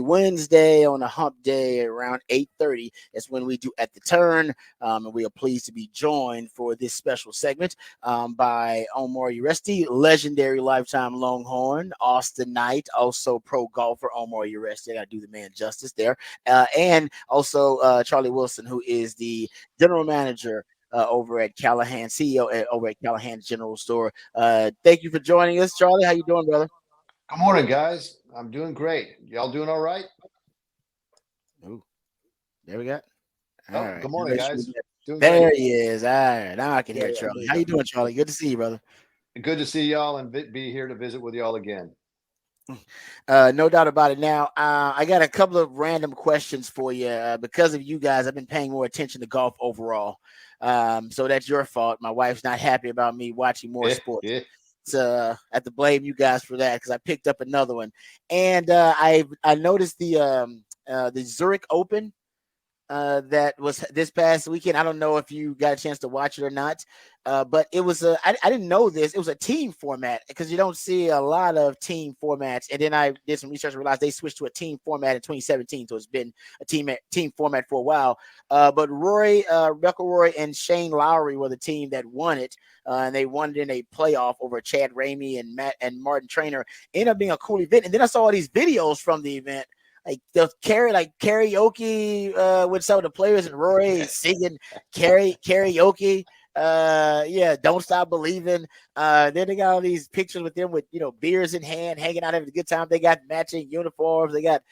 Wednesday on a hump day around 8:30. That's when we do At the Turn. And we are pleased to be joined for this special segment by Omar Uresti, legendary lifetime Longhorn, Austin Knight, also pro golfer Omar Uresti. I got to do the man justice there. And also Charlie Wilson, who is the general manager over at Callahans, CEO over at Callahans General Store. Thank you for joining us, Charlie. How you doing, brother? Good morning, guys. I'm doing great. Y'all doing all right? Ooh, there we go. All Oh, right. good Let me morning, make sure we guys. get- Doing great. There he is. All right. Now I can Yeah, hear yeah. Charlie. There you How go. you doing, Charlie? Good to see you, brother. Good to see y'all and be here to visit with y'all again. No doubt about it. Now, I got a couple of random questions for you. Because of you guys, I've been paying more attention to golf overall. So that's your fault. My wife's not happy about me watching more Yeah, sports. yeah. So I have to blame you guys for that because I picked up another one, and I noticed the Zurich Open that was this past weekend. I don't know if you got a chance to watch it or not, but it was I didn't know this. It was a team format because you don't see a lot of team formats. And then I did some research and realized they switched to a team format in 2017, so it's been a team format for a while. But Rory McIlroy and Shane Lowry were the team that won it, and they won it in a playoff over Chad Ramey and Matt and Martin Trainer. Ended up being a cool event. And then I saw all these videos from the event like they'll karaoke with some of the players and Rory singing karaoke. Yeah, don't stop believing. Then they got all these pictures with them with beers in hand, hanging out having a good time. They got matching uniforms. They got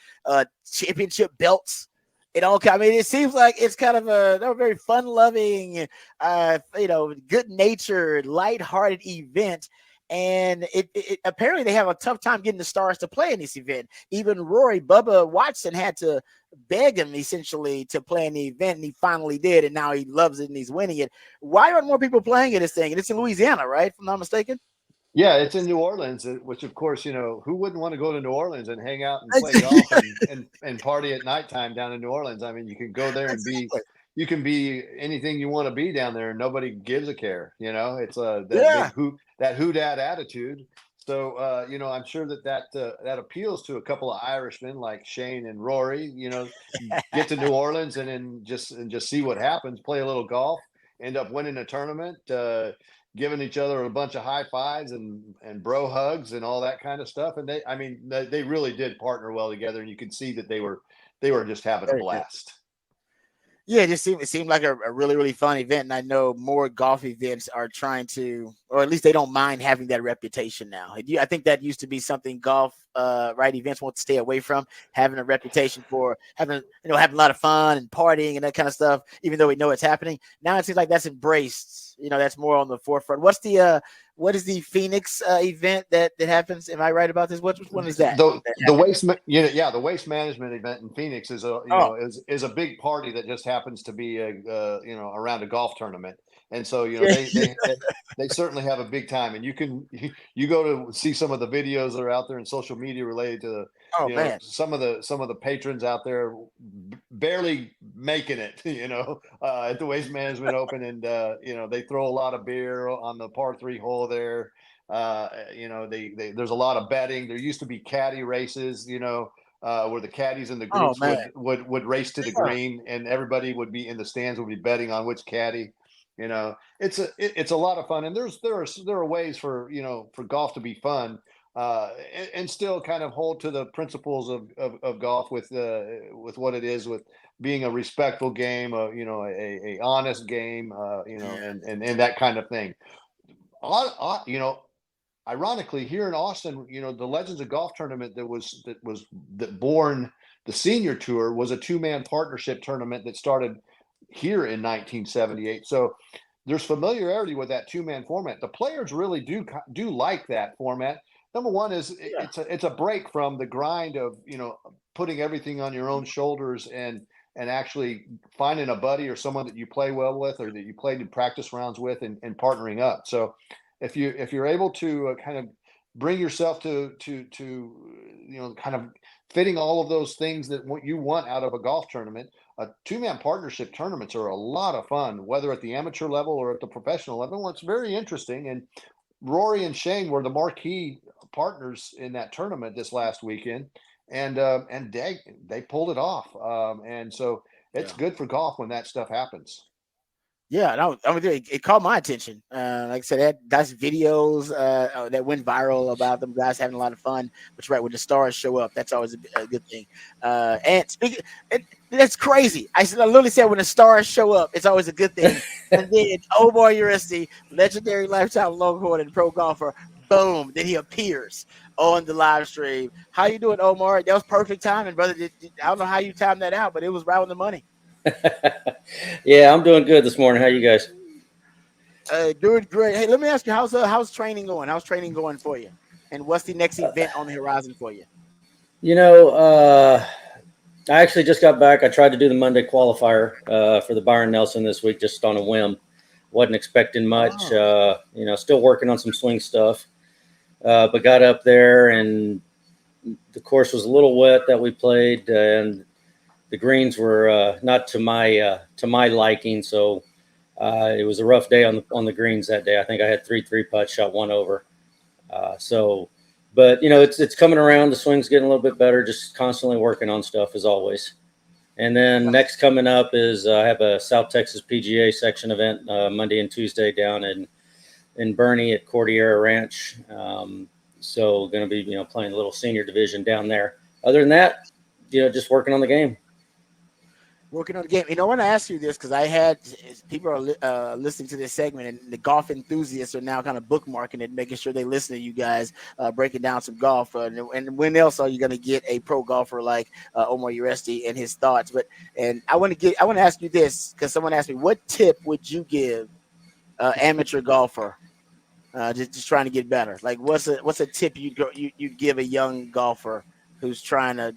championship belts. I mean, it seems like it's kind of a very fun loving, good natured, lighthearted event. And it apparently they have a tough time getting the stars to play in this event. Even Rory Bubba Watson had to beg him essentially to play in the event, and he finally did. And now he loves it and he's winning it. Why aren't more people playing in this thing? And it's in Louisiana, right? If I'm not mistaken. Yeah, it's in New Orleans, which of course, who wouldn't want to go to New Orleans and hang out and play golf and party at nighttime down in New Orleans? I mean, you can go there and Exactly. you can be anything you want to be down there, and nobody gives a care. It's that Yeah. big who dat attitude. So I'm sure that appeals to a couple of Irishmen like Shane and Rory. Get to New Orleans and just see what happens. Play a little golf, end up winning a tournament. Giving each other a bunch of high fives and bro hugs and all that kind of stuff. And they really did partner well together, and you could see that they were just having a Very good. blast. Yeah, it seemed like a really, really fun event. And I know more golf events are trying to, or at least they don't mind having that reputation now. I think that used to be something golf, right? Events want to stay away from having a reputation for having a lot of fun and partying and that kind of stuff, even though we know it's happening. Now it seems like that's embraced. That's more on the forefront. What is the Phoenix event that happens? Am I right about this? Which one is that? The the waste management event in Phoenix is a Oh, is a big party that just happens to be around a golf tournament. And so yeah. they certainly have a big time, and you go to see some of the videos that are out there in social media related to Oh man. some of the patrons out there barely making it at the Waste Management Open. And they throw a lot of beer on the par 3 hole there. There's a lot of betting. There used to be caddy races, where the caddies and the Oh groups man. would race to the Yeah. green, and everybody would be in the stands would be betting on which caddy. It's a lot of fun, and there are ways for golf to be fun, and still kind of hold to the principles of golf with what it is, with being a respectful game, a honest game, Yeah. and that kind of thing. Uh, you know, Ironically, here in Austin, the Legends of Golf tournament that born the senior tour was a two-man partnership tournament that started here in 1978. So there's familiarity with that two-man format. The players really do like that format. Number one is Yeah. it's a break from the grind of putting everything on your own shoulders, and actually finding a buddy or someone that you play well with, or that you played in practice rounds with, and partnering up. So if you're able to kind of bring yourself to kind of fitting all of those things that what you want out of a golf tournament, two-man partnership tournaments are a lot of fun, whether at the amateur level or at the professional level. Well, it's very interesting. And Rory and Shane were the marquee partners in that tournament this last weekend. and they pulled it off. And so it's Yeah. good for golf when that stuff happens. Yeah, no, I mean, it caught my attention. Like I said, that's videos that went viral about them guys having a lot of fun. But you're right, when the stars show up, that's always a good thing. And speaking, that's crazy. I literally said when the stars show up, it's always a good thing. And then Omar Uristi, legendary lifetime Longhorn and pro golfer, boom, then he appears on the live stream. How you doing, Omar? That was perfect timing, brother. I don't know how you timed that out, but it was right on the money. Yeah, I'm doing good this morning. How you guys? Doing great. Hey, let me ask you, how's training going? How's training going for you? And what's the next event on the horizon for you? You know, I actually just got back. I tried to do the Monday qualifier for the Byron Nelson this week, just on a whim. Wasn't expecting much. Oh, Still working on some swing stuff, but got up there and the course was a little wet that we played, and the greens were not to my liking. So it was a rough day on the greens that day. I think I had three putts, shot one over. But it's coming around. The swing's getting a little bit better. Just constantly working on stuff as always. And then nice. next coming up is I have a South Texas PGA section event Monday and Tuesday down in Bernie at Cordillera Ranch. So going to be playing a little senior division down there. Other than that, just working on the game. Working on the game. I want to ask you this because I had people are listening to this segment, and the golf enthusiasts are now kind of bookmarking it, making sure they listen to you guys breaking down some golf. And when else are you going to get a pro golfer like Omar Uresti and his thoughts? And I want to ask you this because someone asked me, what tip would you give amateur golfer just trying to get better? Like, what's a tip you'd give a young golfer who's trying to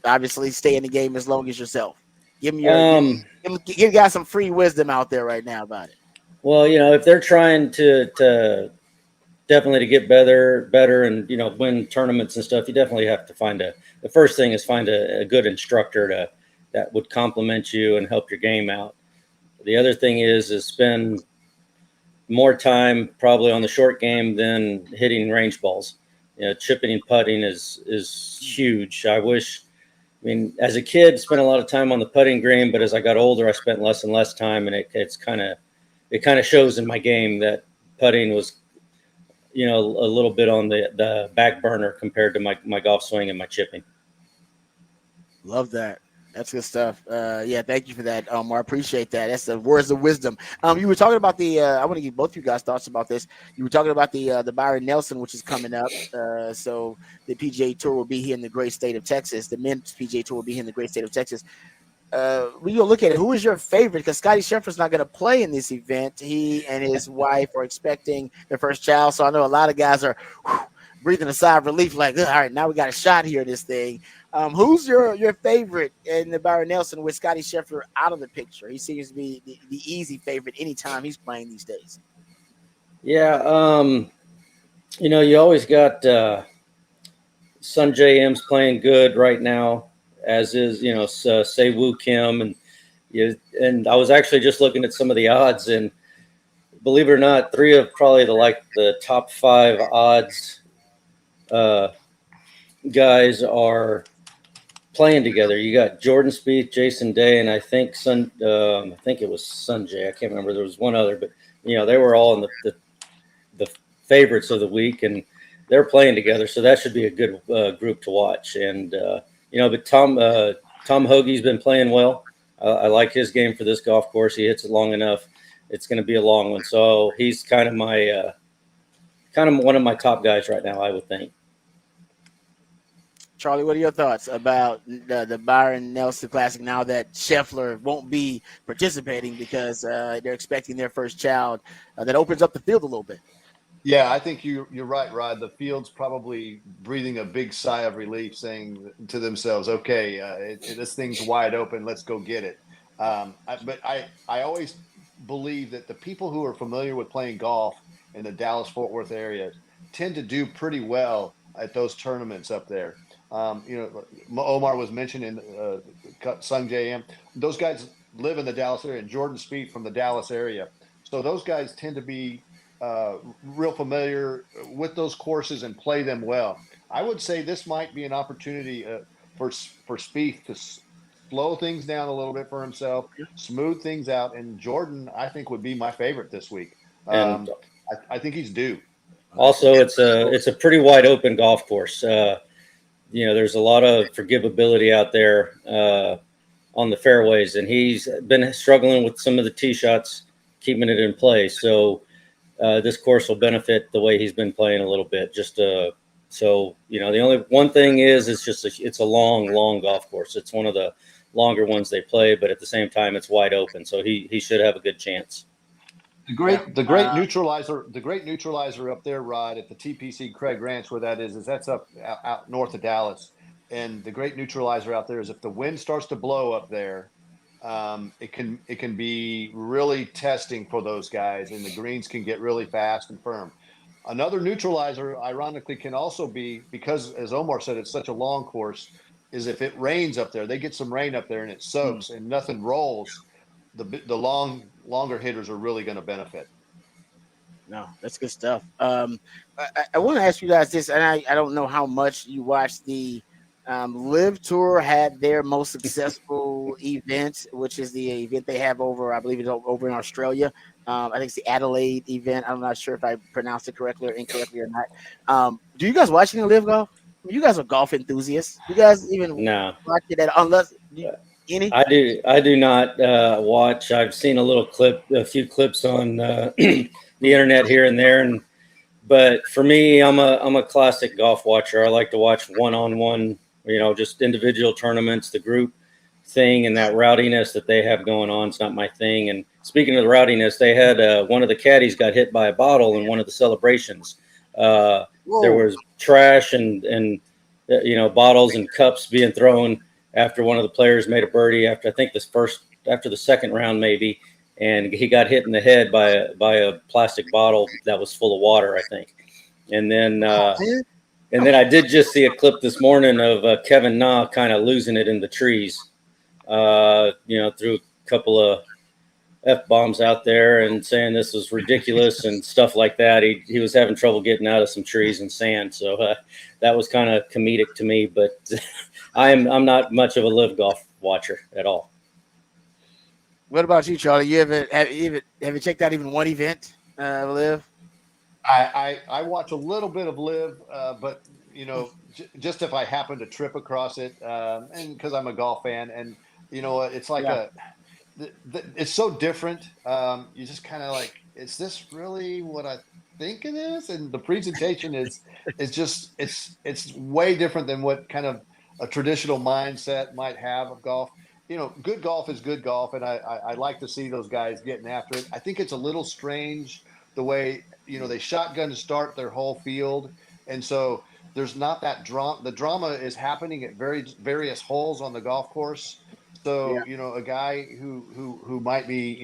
obviously stay in the game as long as yourself? Give me Um, give guys some free wisdom out there right now about it. well, if they're trying to definitely to get better, and win tournaments and stuff, you definitely have to the first thing is find a good instructor that would complement you and help your game out. The other thing is spend more time probably on the short game than hitting range balls. Chipping and putting is huge. I mean, as a kid, spent a lot of time on the putting green, but as I got older, I spent less and less time, and it kind of shows in my game that putting was a little bit on the back burner compared to my golf swing and my chipping. Love that. That's good stuff. Yeah, thank you for that, I appreciate that. That's the words of wisdom. You were talking about the. I want to give both you guys thoughts about this. You were talking about the Byron Nelson, which is coming up. So the PGA Tour will be here in the great state of Texas. The men's PGA Tour will be here in the great state of Texas. We go look at it. Who is your favorite? Because Scotty Scheffler's not going to play in this event. He and his wife are expecting their first child. So I know a lot of guys are breathing a sigh of relief, like, all right, now we got a shot here in this thing. Who's your favorite in the Byron Nelson with Scotty Scheffler out of the picture? He seems to be the easy favorite anytime he's playing these days. Yeah, you always got Sun JM's playing good right now, as is Say Woo Kim, and I was actually just looking at some of the odds, and believe it or not, three of probably the top five odds uh, guys are playing together. You got Jordan Spieth, Jason Day, and I think I think it was Sunjay. I can't remember. There was one other, but they were all in the favorites of the week, and they're playing together. So that should be a good group to watch. And but Tom Hoagie's been playing well. I like his game for this golf course. He hits it long enough. It's going to be a long one. So he's kind of one of my top guys right now, I would think. Charlie, what are your thoughts about the Byron Nelson Classic now that Scheffler won't be participating because they're expecting their first child? That opens up the field a little bit. Yeah, I think you're right, Rod. The field's probably breathing a big sigh of relief, saying to themselves, "Okay, this thing's wide open. Let's go get it." But I always believe that the people who are familiar with playing golf in the Dallas Fort Worth area tend to do pretty well at those tournaments up there. Omar was mentioning Sung JM. Those guys live in the Dallas area, and Jordan Spieth from the Dallas area. So those guys tend to be real familiar with those courses and play them well. I would say this might be an opportunity for Spieth to slow things down a little bit for himself, smooth things out. And Jordan, I think, would be my favorite this week. And I think he's due. Also, it's a pretty wide open golf course. There's a lot of forgivability out there on the fairways, and he's been struggling with some of the tee shots, keeping it in play. So this course will benefit the way he's been playing a little bit. The only one thing is it's a long golf course. It's one of the longer ones they play, but at the same time, it's wide open. So he should have a good chance. The great neutralizer up there, Rod, at the TPC Craig Ranch, where that is that's up out north of Dallas. And the great neutralizer out there is if the wind starts to blow up there, it can be really testing for those guys, and the greens can get really fast and firm. Another neutralizer, ironically, can also be, because, as Omar said, it's such a long course, is if it rains up there, they get some rain up there and it soaks and nothing rolls, the longer hitters are really going to benefit. No, that's good stuff. I want to ask you guys this, and I don't know how much you watched the Live Tour had their most successful event, which is the event they have over, I believe it's over in Australia. I think it's the Adelaide event. I'm not sure if I pronounced it correctly or incorrectly or not. Do you guys watch any Live Golf? You guys are golf enthusiasts. You guys even watch it unless any? I do not watch. I've seen a few clips on the internet here and there, but for me, I'm a classic golf watcher. I like to watch one-on-one, just individual tournaments. The group thing and that rowdiness that they have going on, it's not my thing. And speaking of the rowdiness, they had one of the caddies got hit by a bottle in one of the celebrations. There was trash and bottles and cups being thrown after one of the players made a birdie after the second round maybe, and he got hit in the head by a plastic bottle that was full of water, I think. And then I did just see a clip this morning of Kevin Na kind of losing it in the trees, threw a couple of F-bombs out there and saying this was ridiculous and stuff like that. He was having trouble getting out of some trees and sand. So that was kind of comedic to me, but I'm not much of a Live Golf watcher at all. What about you, Charlie? Have you checked out even one event Live? I watch a little bit of Live, but just if I happen to trip across it, and because I'm a golf fan, and it's like it's so different. You just kind of like, is this really what I think it is? And the presentation is just it's way different than what kind of a traditional mindset might have of golf. Good golf is good golf, and I like to see those guys getting after it. I think it's a little strange the way they shotgun to start their whole field, and so there's not that drama. The drama is happening at various holes on the golf course. So a guy who might be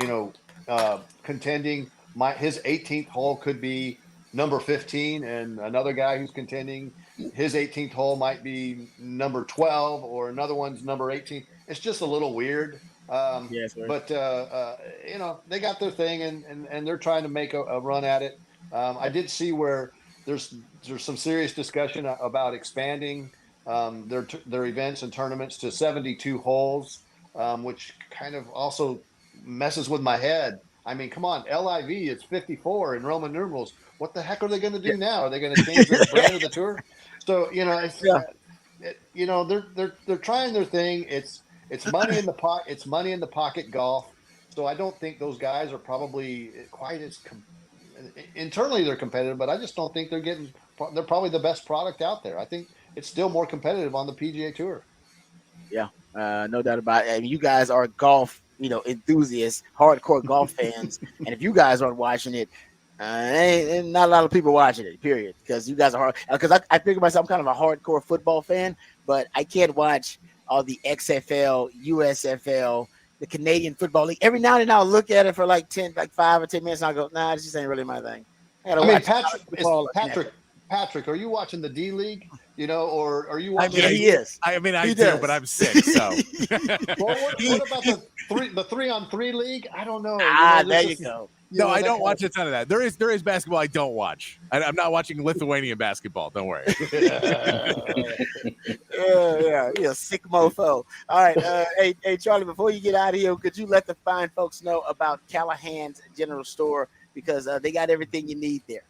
contending, his 18th hole could be number 15, and another guy who's contending, his 18th hole might be number 12, or another one's number 18. It's just a little weird. But they got their thing, and they're trying to make a run at it. I did see where there's some serious discussion about expanding their events and tournaments to 72 holes, which kind of also messes with my head. I mean, come on, LIV is 54 in Roman numerals. What the heck are they going to do now? Are they going to change the brand of the tour? So they're trying their thing. It's money in the pocket. It's money in the pocket golf. So I don't think those guys are probably quite as internally they're competitive, but I just don't think they're probably the best product out there. I think it's still more competitive on the PGA Tour. Yeah, no doubt about it. I mean, you guys are golf, enthusiasts, hardcore golf fans, and if you guys aren't watching it, ain't not a lot of people watching it. Period. Because you guys are hard. Because I figure myself, I'm kind of a hardcore football fan, but I can't watch all the XFL, USFL, the Canadian Football League. Every now and then I'll look at it for like 5 or 10 minutes, and I'll go, nah, this just ain't really my thing. Patrick, are you watching the D League? Or are you watching? He is. I do, but I'm sick. So, well, what about the 3-on-3 league? I don't know. There you go. No, I don't watch a ton of that. There is basketball I don't watch. I'm not watching Lithuanian basketball. Don't worry. Yeah, sick mofo. All right, hey, Charlie, before you get out of here, could you let the fine folks know about Callahans General Store, because they got everything you need there.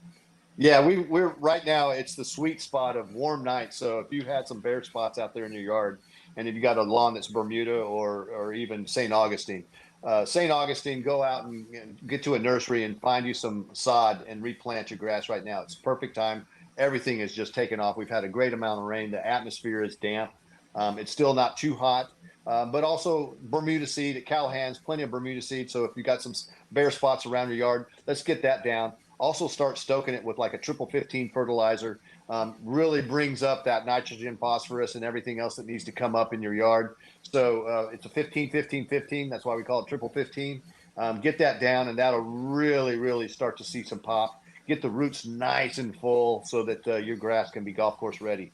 Yeah, we're right now. It's the sweet spot of warm nights. So if you had some bare spots out there in your yard, and if you got a lawn that's Bermuda or even St. Augustine, go out and get to a nursery and find you some sod and replant your grass right now. It's perfect time. Everything is just taken off. We've had a great amount of rain. The atmosphere is damp. It's still not too hot, but also Bermuda seed at Callahans, plenty of Bermuda seed. So if you got some bare spots around your yard, let's get that down. Also start stoking it with like a 15 fertilizer. Really brings up that nitrogen, phosphorus, and everything else that needs to come up in your yard. So it's a 15-15-15. That's why we call it 15. Get that down, and that'll really start to see some pop. Get the roots nice and full so that your grass can be golf course ready.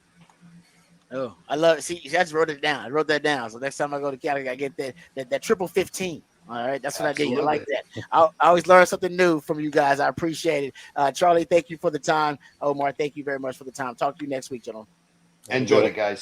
Oh, I love it. See, I just wrote it down. I wrote that down. So next time I go to Cali, I get that 15. All right, that's what Absolutely. I did. I like that. I always learn something new from you guys. I appreciate it. Charlie, thank you for the time. Omar, thank you very much for the time. Talk to you next week, gentlemen. Enjoyed it, guys.